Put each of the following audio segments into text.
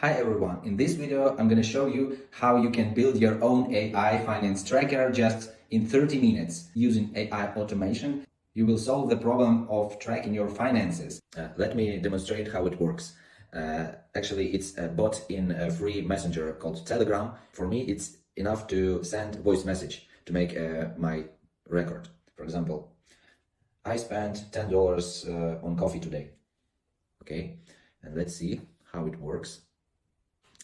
Hi everyone, in this video I'm going to show you how you can build your own AI finance tracker just in 30 minutes using AI automation. You will solve the problem of tracking your finances. Let me demonstrate how it works. Actually, it's a bot in a free messenger called Telegram. For me, it's enough to send voice message to make my record. For example, I spent $10 on coffee today. Okay, and let's see how it works.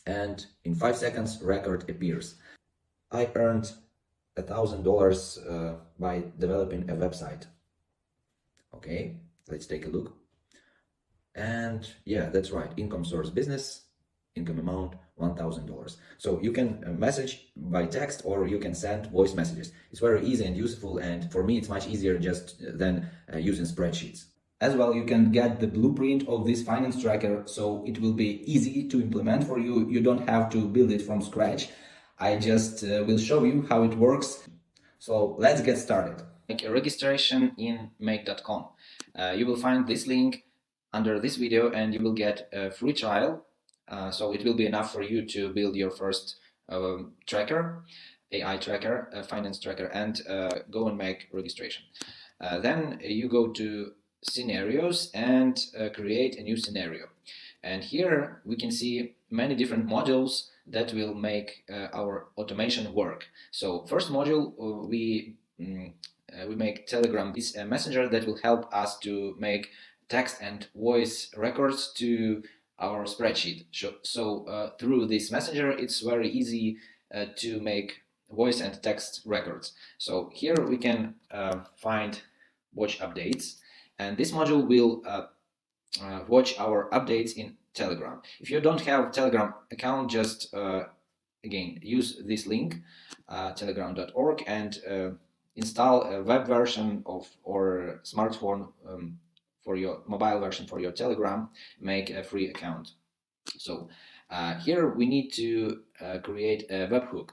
And in 5 seconds record appears. I earned $1,000 by developing a website. Okay, let's take a look. And yeah, that's right, income source business, income amount $1,000. So you can message by text or you can send voice messages. It's very easy and useful, and for me it's much easier just than using spreadsheets. As well, you can get the blueprint of this finance tracker, so it will be easy to implement for you. You don't have to build it from scratch. I just will show you how it works. So let's get started. Make a registration in make.com. You will find this link under this video and you will get a free trial. So it will be enough for you to build your first tracker, AI tracker, finance tracker, and go and make registration. Then you go to scenarios and create a new scenario. And here we can see many different modules that will make our automation work. So first module, we make Telegram. This messenger that will help us to make text and voice records to our spreadsheet. So through this messenger, it's very easy to make voice and text records. So here we can find watch updates, and this module will watch our updates in Telegram. If you don't have Telegram account, just again use this link, telegram.org, and install a web version of or smartphone for your mobile version for your Telegram. Make a free account. So here we need to create a webhook.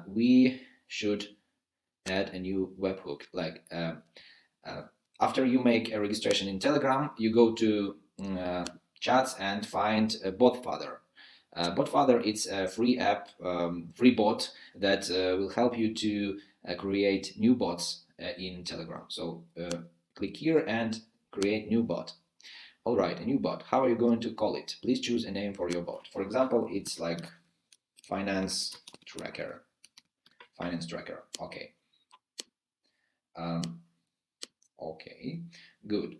We should add a new webhook. Like after you make a registration in Telegram, you go to chats and find BotFather. BotFather is a free app, free bot that will help you to create new bots in Telegram. So click here and create new bot. All right, a new bot. How are you going to call it? Please choose a name for your bot. For example, it's like finance tracker. Finance tracker. Okay. Okay, good.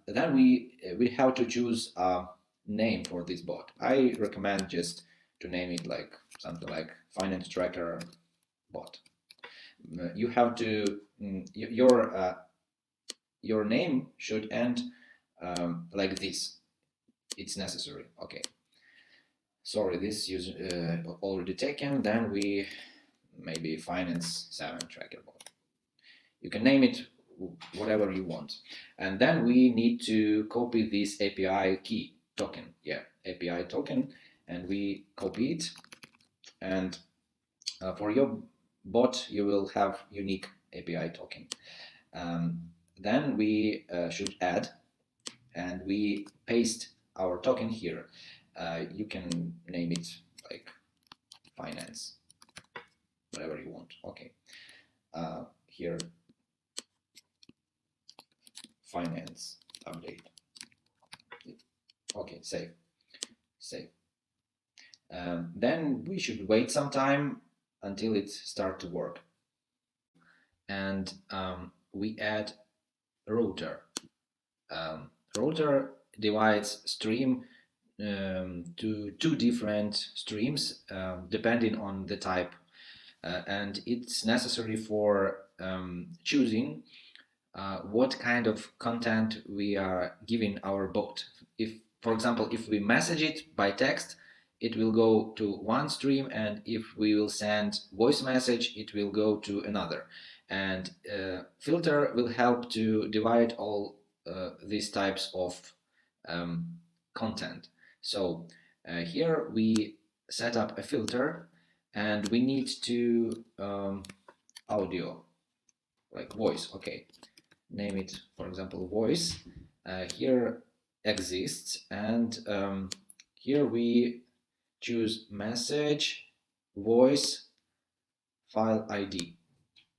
Then we have to choose a name for this bot. I recommend just to name it like something like finance tracker bot. You have to your name should end like this. It's necessary. Okay. Sorry, this is already taken. Then we maybe finance 7 tracker bot. You can name it whatever you want. And then we need to copy this API key token. Yeah, API token, and we copy it. And for your bot, you will have unique API token. Then we should add, and we paste our token here. You can name it like finance, whatever you want. Okay. Here, finance update. Okay, save. Then we should wait some time until it starts to work. And we add router. Router divides stream to 2 different streams depending on the type. And it's necessary for choosing what kind of content we are giving our bot. If, for example, if we message it by text, it will go to one stream, and if we will send voice message, it will go to another. And filter will help to divide all these types of content. So here we set up a filter, and we need to audio, like voice. Okay, name it, for example, voice. Here exists, and here we choose message voice file ID.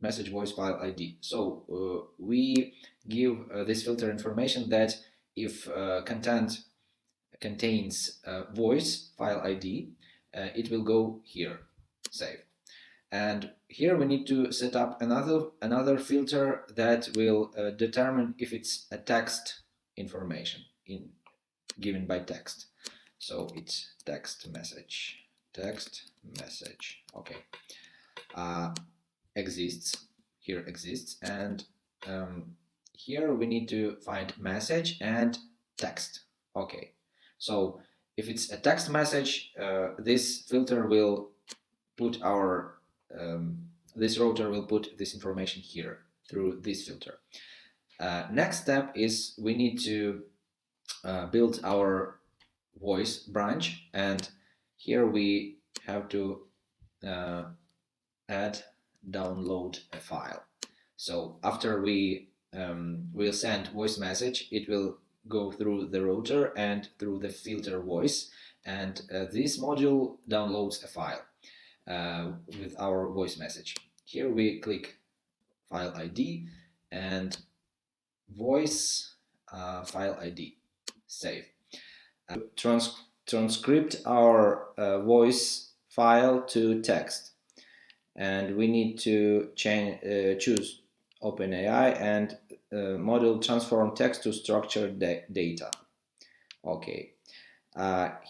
Message voice file ID. So we give this filter information that if content contains voice file ID, it will go here, save. And here we need to set up another filter that will determine if it's a text information given by text. So it's text message, okay. Exists, here exists, and here we need to find message and text. Okay, so if it's a text message, this filter will put our this router will put this information here through this filter. Next step is we need to build our voice branch, and here we have to add download a file. So after we will send voice message, it will go through the router and through the filter voice, and this module downloads a file with our voice message. Here we click file ID and voice file ID, save. Transcript our voice file to text, and we need to choose OpenAI and model transform text to structured data. Okay.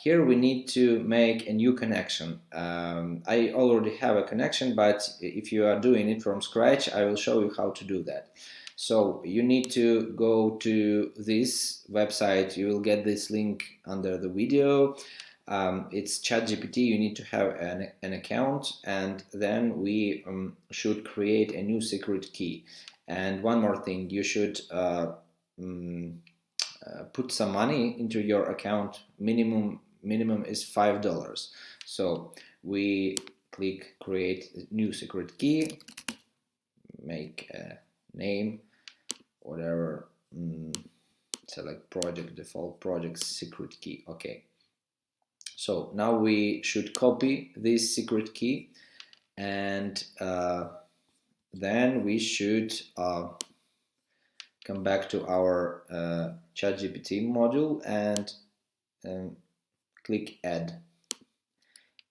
Here we need to make a new connection. I already have a connection, but if you are doing it from scratch, I will show you how to do that. So you need to go to this website. You will get this link under the video. It's ChatGPT. You need to have an account, and then we should create a new secret key. And one more thing, you should put some money into your account. Minimum is $5. So we click create new secret key, make a name, whatever, select project, default project, secret key. Okay, so now we should copy this secret key, and then we should come back to our ChatGPT module and click add,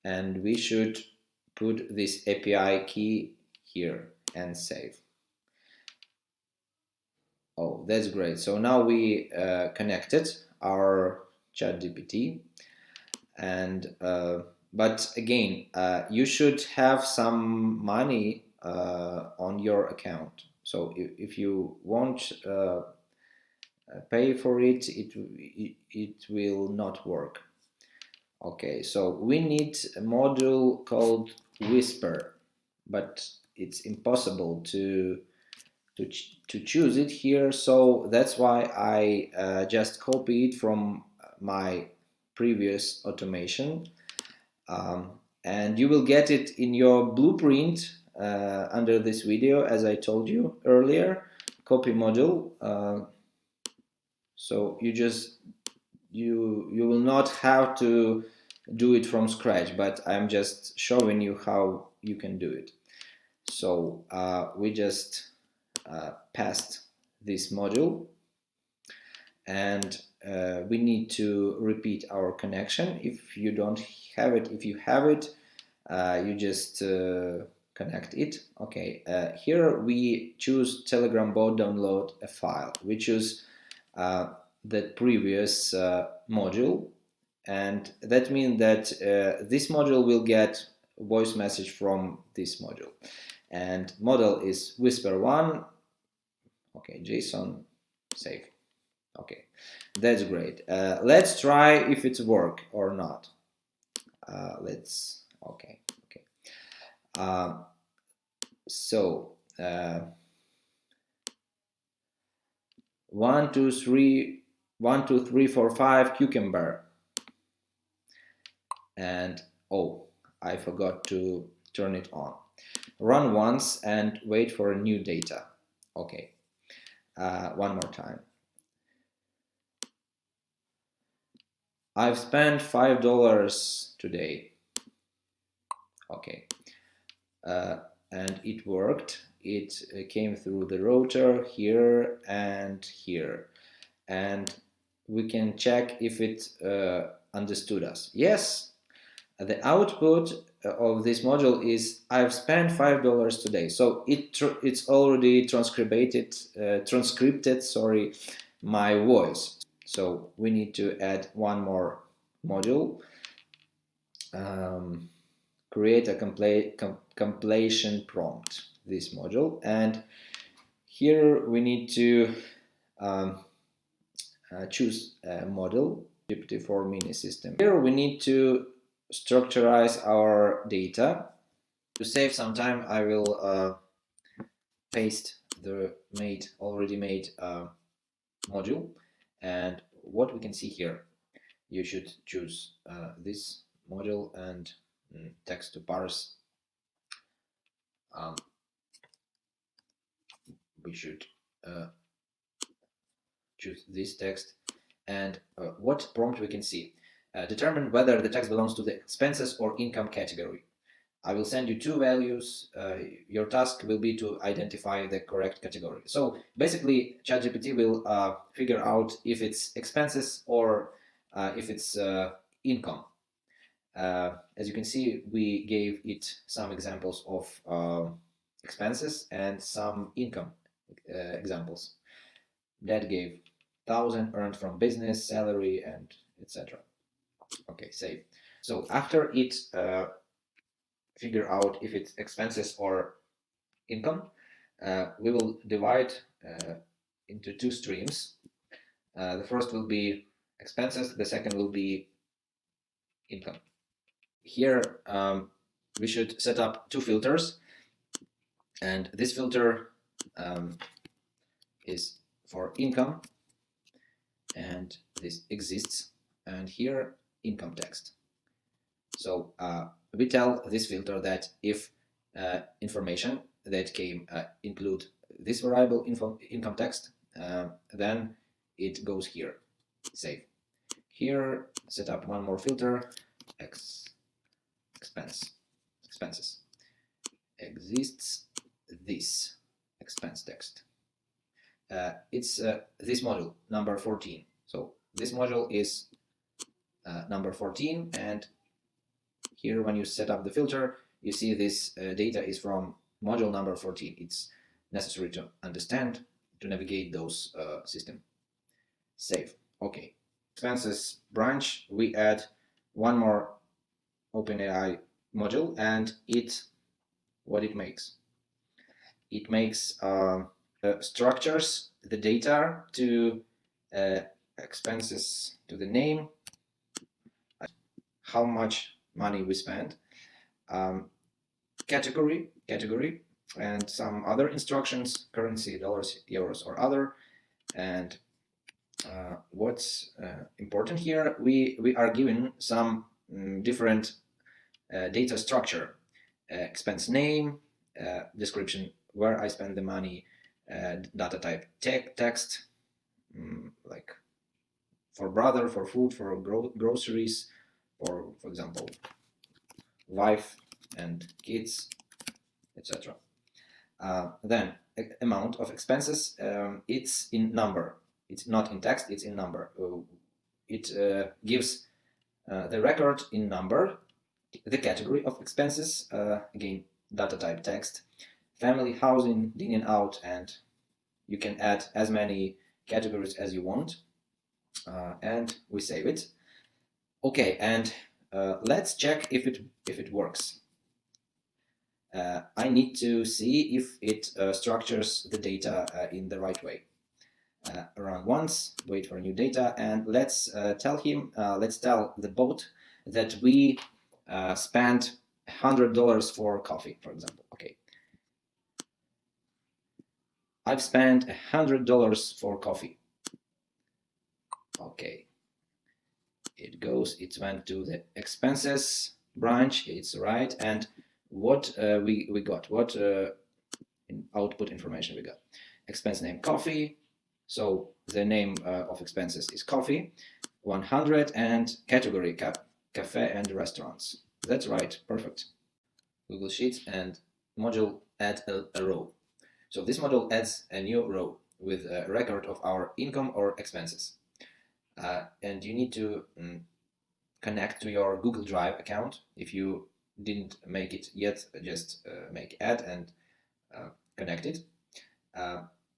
and we should put this API key here and save. Oh, that's great. So now we connected our ChatGPT, and but again, you should have some money on your account. So if you won't pay for it, it will not work. Okay, so we need a module called Whisper, but it's impossible to choose it here, so that's why I just copy it from my previous automation, and you will get it in your blueprint under this video, as I told you earlier. Copy module, so you will not have to do it from scratch, but I'm just showing you how you can do it. So we just passed this module, and we need to repeat our connection. If you don't have it, if you have it, you just connect it. Okay, here we choose Telegram bot download a file. We choose the previous module, and that means that this module will get voice message from this module, and model is Whisper1. Okay, JSON, save. Okay, that's great. Let's try if it's work or not. Okay. So 1 2 3 1 2 3 4 5 cucumber, and oh, I forgot to turn it on. Run once and wait for new data. Okay, one more time. I've spent $5 today. Okay, and it worked. It came through the router here and here, and we can check if it understood us. Yes, the output of this module is I've spent $5 today. So it's already transcripted, sorry, my voice. So we need to add one more module. Create a completion prompt, this module, and here we need to choose a model, GPT-4 mini system. Here we need to structurize our data. To save some time, I will paste the already made module, and what we can see here, you should choose this module and text to parse. We should choose this text, and what prompt we can see. Determine whether the text belongs to the expenses or income category. I will send you two values. Your task will be to identify the correct category. So basically, ChatGPT will figure out if it's expenses or if it's income. As you can see, we gave it some examples of expenses and some income examples. That gave 1,000 earned from business, salary, and etc. Okay, save. So after it figure out if it's expenses or income, we will divide into two streams. The first will be expenses, the second will be income. Here we should set up two filters, and this filter is for income, and this exists, and here income text. So we tell this filter that if information that came include this variable income text, then it goes here. Save. Here, set up one more filter. Expenses. Exists this expense text. It's this module number 14. So this module is number 14, and here when you set up the filter, you see this data is from module number 14. It's necessary to understand to navigate those system. Save. Okay. Expenses branch, we add one more OpenAI module, and what it makes. It makes structures the data to expenses, to the name, how much money we spend, category, and some other instructions, currency, dollars, euros, or other. And what's important here, we are given some different data structure, expense name, description, where I spend the money, data type text, like for brother, for food, for groceries, for example, wife and kids, etc. Then amount of expenses, it's in number. It's not in text, it's in number. It gives the record in number, the category of expenses, again, data type text, family, housing, dining out, and you can add as many categories as you want. And we save it. Okay, and let's check if it works. I need to see if it structures the data in the right way. Run once, wait for new data, and let's tell the bot that we spent $100 for coffee, for example. Okay, I've spent $100 for coffee. Okay, it went to the expenses branch, it's right, and what we got, what output information we got. Expense name coffee, so the name of expenses is coffee. 100 and category cafe and restaurants. That's right, perfect. Google Sheets and module add a row. So this module adds a new row with a record of our income or expenses. And you need to connect to your Google Drive account. If you didn't make it yet, just make add and connect it.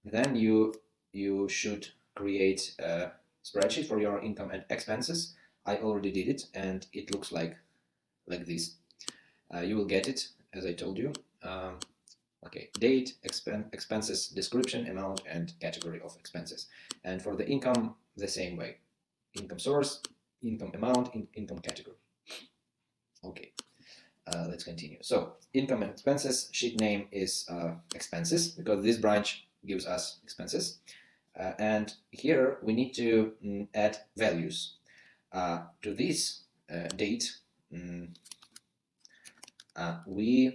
Then you should create a spreadsheet for your income and expenses. I already did it, and it looks like this. You will get it as I told you. Okay, date, expenses, description, amount, and category of expenses. And for the income, the same way. Income source, income amount, income category. Okay, let's continue. So income and expenses, sheet name is expenses, because this branch gives us expenses. And here we need to add values. To this date, we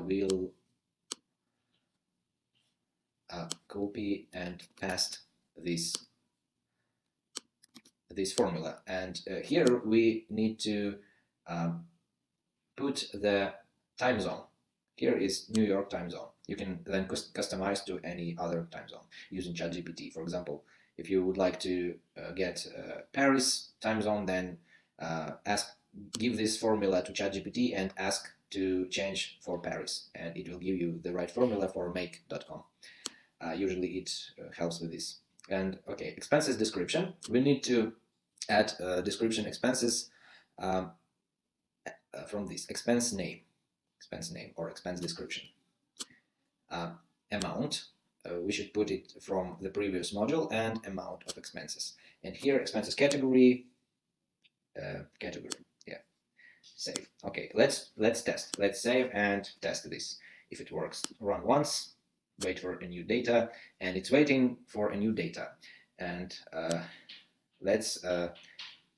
will copy and paste this formula, and here we need to put the time zone. Here is New York time zone. You can then customize to any other time zone using ChatGPT. For example, if you would like to get Paris time zone, then give this formula to ChatGPT and ask to change for Paris, and it will give you the right formula for make.com. Usually it helps with this. And okay, expenses description. We need to add description expenses from this expense name or expense description. Amount, we should put it from the previous module, and amount of expenses. And here expenses category, yeah, save. Okay, let's test. Let's save and test this. If it works, run once, wait for a new data, and it's waiting for a new data. And let's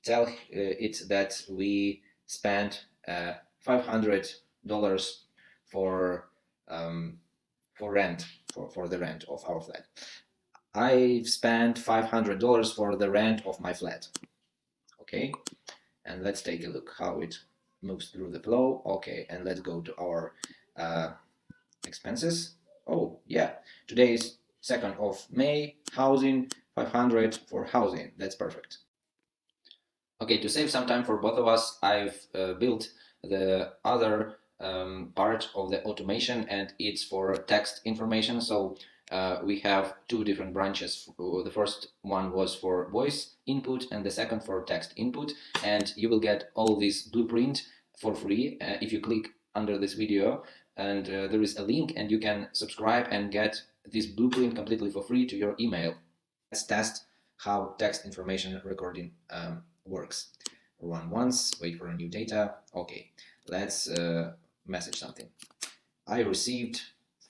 tell it that we spent $500 for rent, for the rent of our flat. I spent $500 for the rent of my flat. Okay, and let's take a look how it moves through the flow. Okay, and let's go to our expenses. Oh yeah, today is 2nd of May, housing, 500 for housing. That's perfect. Okay, to save some time for both of us, I've built the other part of the automation, and it's for text information. So we have two different branches. The first one was for voice input and the second for text input, and you will get all this blueprint for free if you click under this video, and there is a link and you can subscribe and get this blueprint completely for free to your email. Let's test how text information recording works. Run once, wait for a new data. Okay, let's message something. I received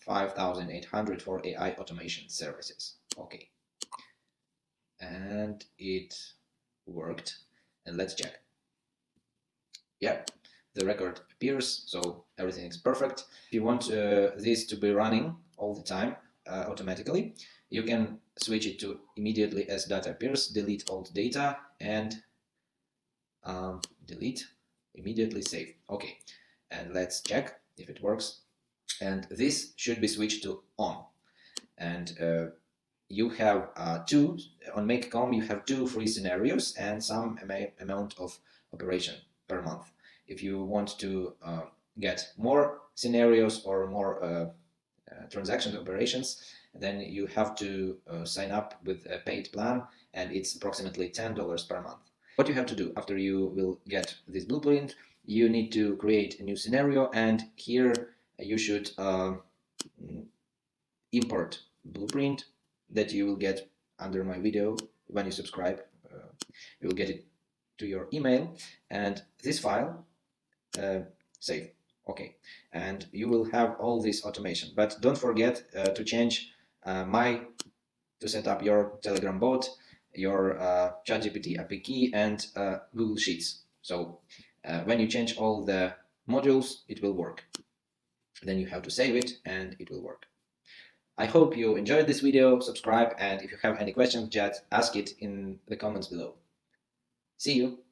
5,800 for AI automation services. Okay, and it worked, and let's check. Yeah, the record appears, so everything is perfect. If you want this to be running all the time automatically, you can switch it to immediately as data appears, delete old data, and delete, immediately save. Okay, and let's check if it works. And this should be switched to on. And you have on make.com, you have 2 free scenarios and some amount of operation per month. If you want to get more scenarios or more transaction operations, then you have to sign up with a paid plan, and it's approximately $10 per month. What you have to do after you will get this blueprint, you need to create a new scenario, and here you should import blueprint that you will get under my video when you subscribe. You will get it to your email, and this file save. Okay, and you will have all this automation, but don't forget to change to set up your Telegram bot, your ChatGPT API key, and Google Sheets. So when you change all the modules, it will work. Then you have to save it, and it will work. I hope you enjoyed this video. Subscribe, and if you have any questions, just ask it in the comments below. See you!